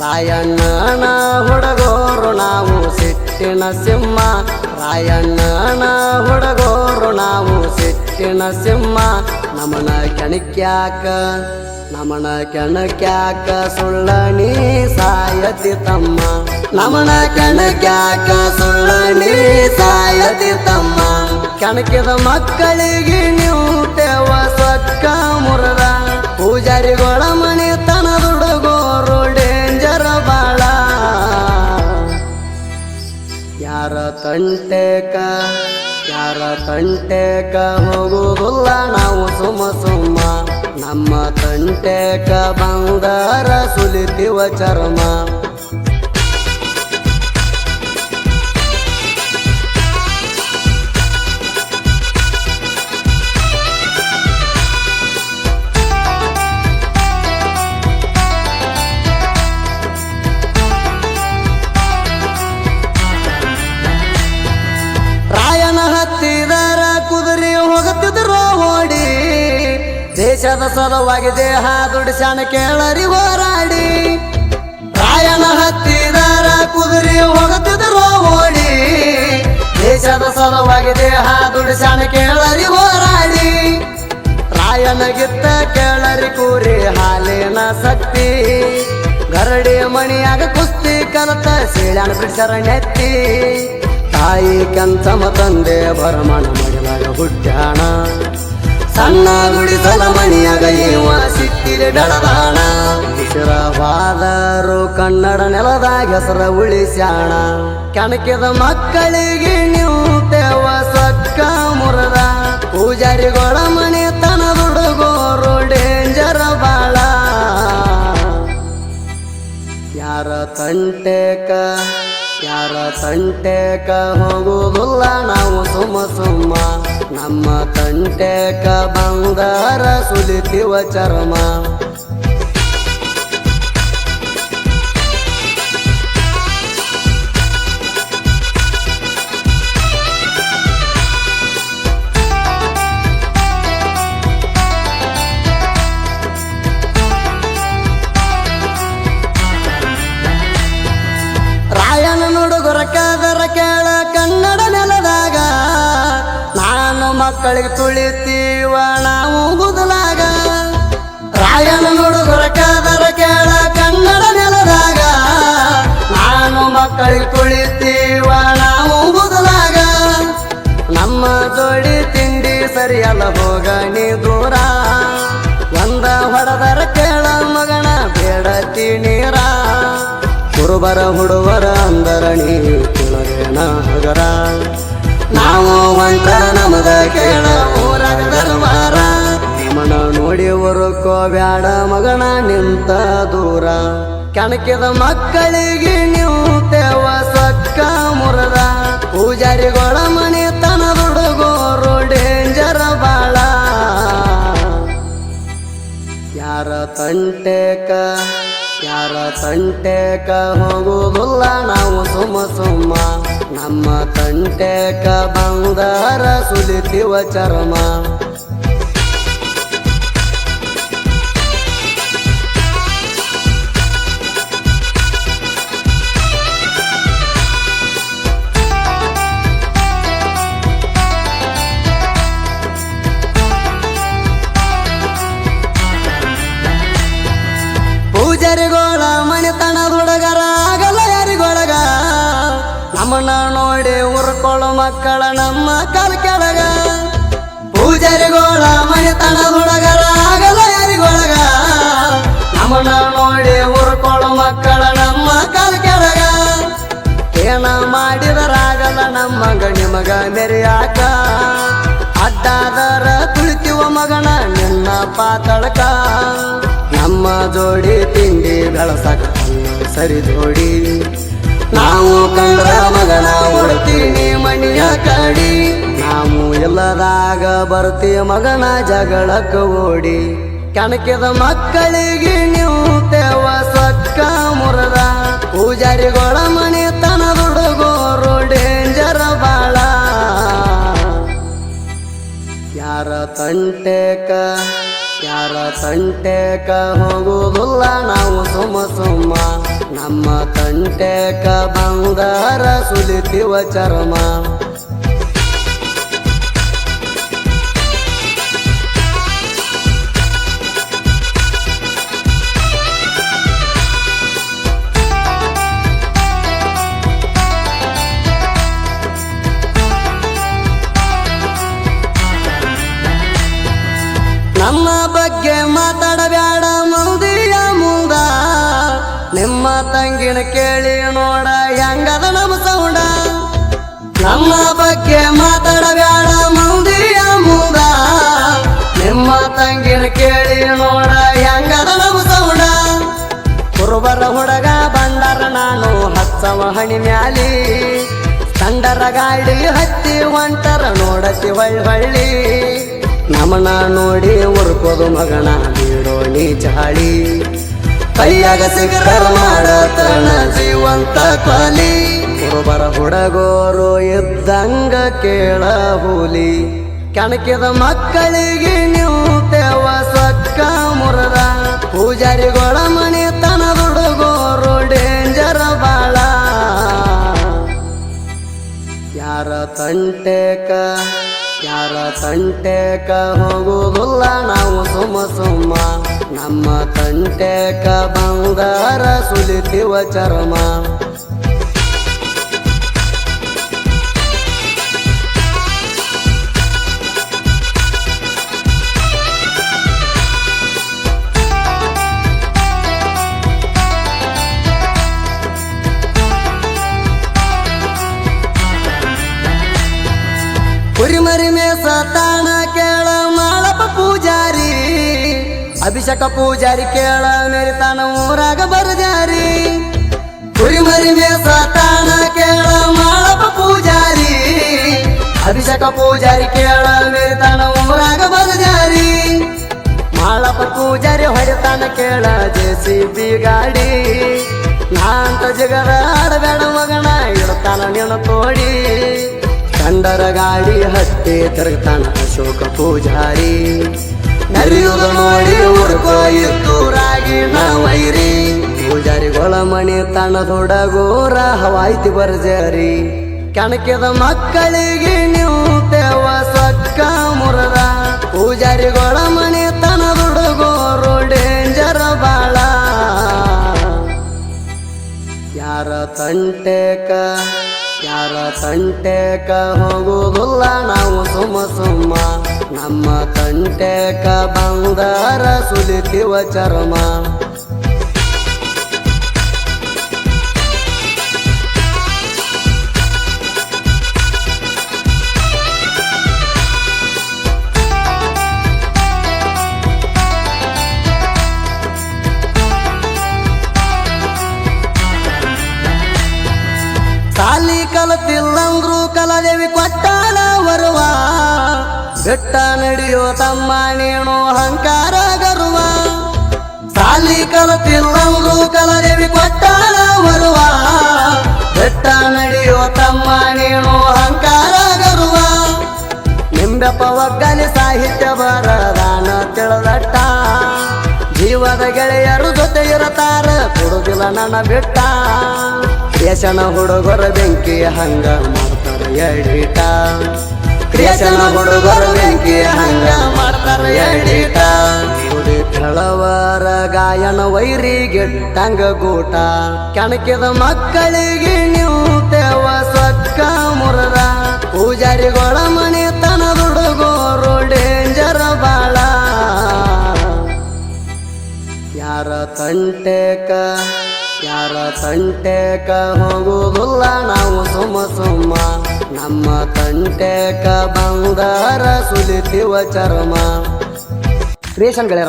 ರಾಯಣ್ಣನ ಹುಡುಗೋರು ನಾವು ಸಿಟ್ಟಿನ ಸಿಂಹ. ರಾಯಣ್ಣನ ಹುಡುಗೋರು ನಾವು ಸಿಟ್ಟಿನ ಸಿಂಹ. ನಮನ ಕೆಣಕ್ಯಾಕ ಸುಳ್ಳ ನೀ ಸಾಯತಿ ತಮ್ಮ. ನಮನ ಕೆಣಕ್ಯಾಕ ಸುಳ್ಳ ನೀ ಸಾಯತಿ ತಮ್ಮ. ಕೆಣಕಿದ ಮಕ್ಕಳಿಗೆ ನೀವು ತೇವ ಸೊಕ್ಕ ಮುರದ. ಪೂಜಾರಿಗಳ ಮನೆತನ ಹುಡುಗೋರು ಡೇಂಜರ್ ಬಾಳ. ಯಾರ ತಂಟೆಕ ಹೋಗುವುದಿಲ್ಲ ನಾವು ಸುಮ್ಮ. ನಮ್ಮ ತಂಟೆಕ ಬಂಗಾರ ಸುಲಿತೀವ ಚರ್ಮ. ಹತ್ತಿದರ ಕುದುರೆ ಹೋಗುತ್ತಿದ್ರು ಓಡಿ. ದೇಶದ ಸಲುವಾಗಿ ದೇಹ ದುಡಿಸ್ಯಾನ ಕೇಳರಿ ಹೋರಾಡಿ. ರಾಯನ ಹತ್ತಿದರ ಕುದುರೆ ಹೋಗುತ್ತಿದ್ರು ಓಡಿ. ದೇಶದ ಸಲುವಾಗಿ ದೇಹ ದುಡಿಸ್ಯಾನ ಕೇಳರಿ ಹೋರಾಡಿ. ರಾಯನಗಿತ್ತ ಕೇಳರಿ ಕೂರಿ ಹಾಲಿನ ಶಕ್ತಿ. ಗರಡಿ ಮಣಿಯಾಗ ಕುಸ್ತಿ ಕಲತ ಸೀಳ್ಯಾನ ಬಿಡ್ಸರ ನೆತ್ತಿ. ತಾಯಿ ಕಂಚಮ ತಂದೆ ಭರಮಣ ಮಡಿಲಾಗ ಹುಟ್ಟ್ಯಾಣ. ಸಣ್ಣ ಗುಡಿಸಲ ಮಣಿಯಾಗ ಇವ ಸಿಕ್ಕಿರಿ ಬೆಳದಾಣ. ಹೆಸರವಾದರು ಕನ್ನಡ ನೆಲದಾಗ ಹೆಸರ ಉಳಿಸ್ಯಾಣ. ಕೆಣಕಿದ ಮಕ್ಕಳಿಗೆ ನೀವು ತೇವ ಸೊಕ್ಕ ಮುರದ. ಪೂಜಾರಿಗಳ ಮನೆತನ ಹುಡುಗೋರು ಡೇಂಜರ್ ಬಾಳ. ಯಾರ ತಂಟೆಕ ಹೋಗುವುದಿಲ್ಲ ನಾವು ಸುಮ್ಮ. ನಮ್ಮ ತಂಟೆಕ ಬಂಗಾರ ಸುಲಿತೀವ ಚರ್ಮ. ಹುಡುಗರ ಕೇಳ ಕನ್ನಡ ನೆಲದಾಗ. ನಾನು ಮಕ್ಕಳಿಗೆ ತುಳಿತೀವ ನಾವು ಬುದಲಾಗ. ರಾಯನ ಹುಡುಗರ ಕೇಳ ಕನ್ನಡ ನೆಲದಾಗ. ನಾನು ಮಕ್ಕಳಿಗೆ ತುಳಿತೀವ ನಾವು ಬುದಲಾಗ. ನಮ್ಮ ಜೋಡಿ ತಿಂಡಿ ಸರಿಯಲ್ಲ ಹೋಗ ನೀ ದೂರ. ಒಂದ ಹೊಡೆದರ ಕೇಳ ಮಗನ ಬೇಡತಿ ನೀರ. ಕುರುಬರ ಹುಡುಗರ ಅಂದರ ನೀ ತಿಳವೇನ ಹಗರ. ನಾವು ಹೊಂಟ ನಮದ ಕೇಳ ಊರಾಗ ದರ್ಬಾರ. ನಿಮ್ಮನ ನೋಡಿ ಹುರುಕೋಬ್ಯಾಡ ಮಗನ ನಿಂತ ದೂರ. ಕೆಣಕಿದ ಮಕ್ಕಳಿಗೆ ನೀವು ತೇವ ಸೊಕ್ಕ ಮುರದ. ಪೂಜಾರಿಗಳ ಮನೆತನ ಹುಡುಗೋರು ಡೇಂಜರ್ ಬಾಳ. ಯಾರ ತಂಟೆಕ ಹೋಗುವುದಿಲ್ಲ ನಾವು ಸುಮ್ಮ. ನಮ್ಮ ತಂಟೆಕ ಬಂಗಾರ ಸುಲಿತೀವ ಚರ್ಮ. ಪೂಜಾರಿಗೋಳ ಮನೆತನ ಹುಡುಗರ ಆಗಲ್ಲ ಯಾರಿಗೊಳಗ. ನಮ್ಮನ್ನ ನೋಡಿ ಉರ್ಕೊಳ್ಳೋ ಮಕ್ಕಳ ನಮ್ಮ ಕಾಲ ಕೆಳಗ. ಪೂಜಾರಿಗೋಳ ಮನೆತನ ಹುಡುಗರ ಆಗಲ್ಲ ಯಾರಿಗೊಳಗ. ನಮ್ಮನ್ನ ನೋಡಿ ಉರ್ಕೊಳ್ಳೋ ಮಕ್ಕಳ ನಮ್ಮ ಕಾಲ ಕೆಳಗ. ಏನ ಮಾಡಿದರಾಗಲ್ಲ ನಮ್ಮಗ ನಿಮಗ ಮೆರಿಯಾಕ. ಅಡ್ಡಾದರ ತುಳಿತೀವ ಮಗನ ನಿನ್ನ ಪಾತಳಕ. ನಮ್ಮ ಜೋಡಿ ತಿಂಡಿ ಬೆಳಸಕ ಸರಿ ಜೋಡಿ. ನಾವು ಕಂಡ್ರ ಮಗನ ಓಡ್ತೀನಿ ಮಣಿಯ ಕಡಿ. ನಾವು ಎಲ್ಲದಾಗ ಬರ್ತೀವಿ ಮಗನ ಜಗಳಕ್ಕ ಓಡಿ. ಕೆಣಕಿದ ಮಕ್ಕಳಿಗೆ ನೀವು ತೇವ ಸೊಕ್ಕ ಮುರದ. ಪೂಜಾರಿಗಳ ಮನೆತನ ಹುಡುಗೋರು ಡೇಂಜರ್ ಬಾಳ. ಯಾರ ತಂಟೆಕ ಹೋಗುವುದಿಲ್ಲ ನಾವು ಸುಮ್ಮ. ನಮ್ಮ ತಂಟೆಕ ಬಂಗಾರ ಸುಲಿತಿವ ಚರ್ಮ. ನಮ್ಮ ಬಗ್ಗೆ ಮಾತಾಡಬ್ಯಾಡ ಮಂದಿಯ ಮುಂದ, ನಿಮ್ಮ ತಂಗಿನ ಕೇಳಿ ನೋಡ ಹೆಂಗದ ನಮ್ಮ ಸೌಂಡ. ನಮ್ಮ ಬಗ್ಗೆ ಮಾತಾಡಬ್ಯಾಡ ಮಂದಿಯ ಮುಂದ, ನಿಮ್ಮ ತಂಗಿನ ಕೇಳಿ ನೋಡ ಹೆಂಗದ ನಮ್ಮ ಸೌಂಡ. ಕುರುಬರ ಹುಡುಗ ಬಂಡರ ನಾನು ಹಚ್ಚವ ಹಣಿ ಮ್ಯಾಲಿ, ತಂಡರ ಗಾಡಿ ಹತ್ತಿ ಹೊಂಟರ ನೋಡತಿ ಹೊಳ್ಳಿ. ನಮನ ನೋಡಿ ಉರ್ಕೋದು ಮಗನ ಬೀಡೋ ನೀ ಚಾಳಿ, ಕೈಯಾಗ ಸಿಕ್ಕರ ಮಾಡತನ ಜೀವಂತ ಕಾಲಿ. ಕುರುಬರ ಹುಡುಗೋರು ಇದ್ದಂಗ ಕೇಳ ಹುಲಿ, ಕೆಣಕಿದ ಮಕ್ಕಳಿಗೆ ನೀವು ತೇವ ಸೊಕ್ಕ ಮುರದ. ಪೂಜಾರಿಗಳ ಮನೆ ತನ ಹುಡುಗೋರು ಡೇಂಜರ್ ಬಾಳ. ಯಾರ ತಂಟೆಕ ಹೋಗುವುದಿಲ್ಲ ನಾವು ಸುಮ್ಮ. ನಮ್ಮ ತಂಟೆಕ ಬಂಗಾರ ಸುಲಿತಿವ ಚರ್ಮ. ಕುರಿಮರಿ ಮೇಸ ತಾಣ ಕೇಳ ಮಾಳಪ್ಪ ಪೂಜಾರಿ, ಅಭಿಷೇಕ ಪೂಜಾರಿ ಕೇಳ ಮೆರಿತಾನ ಊರಾಗ ಬರಜಾರಿ. ಕುರಿಮರಿ ಮೇಸ ತಾಣ ಕೇಳ ಮಾಳಪ್ಪ ಪೂಜಾರಿ, ಅಭಿಷೇಕ ಪೂಜಾರಿ ಕೇಳ ಮೆರಿತಾನ ಊರಾಗ ಬರಜಾರಿ. ಮಾಳಪ್ಪ ಪೂಜಾರಿ ಹೊಡಿತಾನ ಕೇಳ JCB ಗಾಡಿ, ನಾಂತ ಜಗರ ಆಡಬೇಡ ಮಗನ ಇಡ್ತಾನ ನೀನು ತೋಡಿ. ಕಂಡರ ಗಾಡಿ ಹತ್ತಿ ತಿರುಗ್ತಾನ ಅಶೋಕ ಪೂಜಾರಿ, ನರಿಯುವುದು ನೋಡಿ ಉರ್ಕೋಯಿದ್ದೂರಾಗಿ ನಾವೈರಿ. ಪೂಜಾರಿಗಳ ಮಣಿ ತನ್ನ ಹುಡುಗೋರ ಹವಾಯ್ತಿ ಬರ್ಜಾರಿ, ಕೆಣಕಿದ ಮಕ್ಕಳಿಗೆ ನೀವು ತೇವ ಸೊಕ್ಕ ಮುರದ. ಪೂಜಾರಿಗಳ ಮಣಿ ತನ್ನ ಹುಡುಗೋರು ಡೇಂಜರ್ ಬಾಳ. ಯಾರ ತಂಟೆಕ ಹೋಗುವುದಿಲ್ಲ ನಾವು ಸುಮ್ಮ. ನಮ್ಮ ತಂಟೆಕ ಬಂಗಾರ ಸುಲಿತಿವ ಚರ್ಮ. ಸಾಲಿ ಕಲತಿಲ್ಲಂದ್ರು ಕಲದೇವಿ ಕೊಟ್ಟಾಳ ವರುವ, ಬೆಟ್ಟ ನಡೆಯೋ ತಮ್ಮ ನೀನು ಅಹಂಕಾರ ಗರ್ವ. ಸಾಲಿ ಕಲತಿಲ್ಲಂದ್ರು ಕಲದೇವಿ ಕೊಟ್ಟಾಳ ವರುವ, ಬೆಟ್ಟ ನಡೆಯೋ ತಮ್ಮ ನೀನು ಅಹಂಕಾರ ಗರ್ವ. ನಿಂಬೆಪ್ಪ ಒಗ್ಗಲಿ ಸಾಹಿತ್ಯ ಬರದಾನ ತಿಳಿದಟ್ಟ, ಜೀವದ ಗೆಳೆಯರು ಜೊತೆ ಇರತಾರ ಕೊಡುದಿಲ್ಲ ನನ್ನ ಬೆಟ್ಟ. ಕ್ರಿಯೇಷನ್ ಹುಡುಗರ ಬೆಂಕಿ ಹಂಗ ಮಾಡ್ತಾರ ಎಡಿಟ, ಕ್ರಿಯೇಷನ್ ಹುಡುಗರ ಬೆಂಕಿ ಹಂಗ ಮಾಡ್ತಾರ ಎಡಿಟ. ಕೆಳವರ ಗಾಯನ ವೈರಿಗೆಟ್ಟಂಗ ಗೂಟ, ಕೆಣಕಿದ ಮಕ್ಕಳಿಗೆ ನೀವು ತೇವ ಸೊಕ್ಕ ಮುರದ. ಪೂಜಾರಿಗಳ ಮನೆ ತನ ಹುಡುಗೋರು ಡೇಂಜರ್ ಬಾಳ. ಯಾರ ತಂಟೆಕ ಹೋಗುವುದಿಲ್ಲ ನಾವು ಸುಮ್ಮ. ನಮ್ಮ ತಂಟೆಕ ಬಂಗಾರ ಸುಲಿತಿವ ಚರ್ಮ. ಕ್ರಿಯೇಷನ್ ಗೆಳೆಯರ